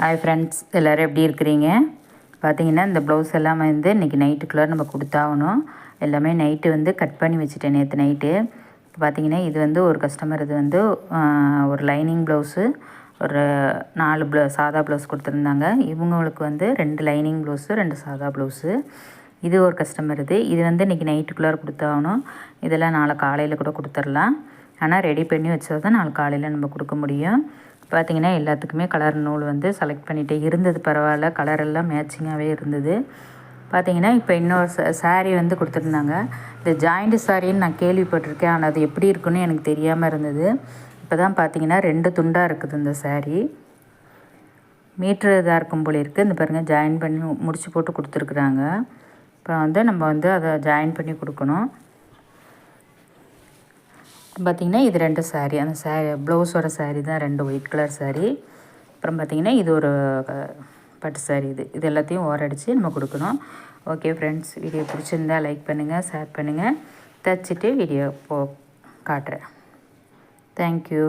Hi friends, எல்லோரும் எப்படி இருக்கிறீங்க? பார்த்தீங்கன்னா இந்த ப்ளவுஸ் எல்லாம் வந்து இன்றைக்கி நைட்டுக்குள்ளே நம்ம கொடுத்தாகணும். எல்லாமே நைட்டு வந்து கட் பண்ணி வச்சுட்டேன் நேற்று நைட்டு. இப்போ பார்த்தீங்கன்னா இது வந்து ஒரு கஸ்டமர் இது வந்து ஒரு லைனிங் ப்ளவுஸு, ஒரு 4 சாதா ப்ளவுஸ் கொடுத்துருந்தாங்க. இவங்களுக்கு வந்து 2 லைனிங் ப்ளவுஸு, 2 சாதா ப்ளவுஸு. இது ஒரு கஸ்டமர் இது வந்து இன்றைக்கி நைட்டுக்குள்ளே கொடுத்தாகணும். இதெல்லாம் நாளை காலையில் கூட கொடுத்துர்லாம். ஆனால் ரெடி பண்ணி வச்சா தான் நாளை காலையில் நம்ம கொடுக்க முடியும். பார்த்திங்கன்னா எல்லாத்துக்குமே கலர் நூல் வந்து செலக்ட் பண்ணிகிட்டே இருந்தது. பரவாயில்ல, கலரெல்லாம் மேட்சிங்காகவே இருந்தது. பார்த்திங்கன்னா இப்போ இன்னொரு சாரீ வந்து கொடுத்துருந்தாங்க. இந்த ஜாயிண்ட்டு சாரின்னு நான் கேள்விப்பட்டிருக்கேன், ஆனால் அது எப்படி இருக்குன்னு எனக்கு தெரியாமல் இருந்தது. இப்போ தான் பார்த்திங்கன்னா 2 துண்டாக இருக்குது இந்த சாரீ. மீட்ரு இதாக இருக்கும் போல இருக்குது. இந்த பாருங்கள், ஜாயின் பண்ணி முடிச்சு போட்டு கொடுத்துருக்குறாங்க. இப்போ வந்து நம்ம வந்து அதை ஜாயின் பண்ணி கொடுக்கணும். பார்த்திங்கன்னா இது 2 சாரீ, அந்த ப்ளவுஸோட சாரீ தான் 2 ஒயிட் கலர் சாரீ. அப்புறம் பார்த்திங்கன்னா இது ஒரு பட்டு சாரீ. இது எல்லாத்தையும் ஓரடித்து நம்ம கொடுக்கணும். ஓகே ஃப்ரெண்ட்ஸ், வீடியோ பிடிச்சிருந்தால் லைக் பண்ணுங்கள், ஷேர் பண்ணுங்கள். தச்சுட்டு வீடியோ காட்டுறேன். தேங்க்யூ.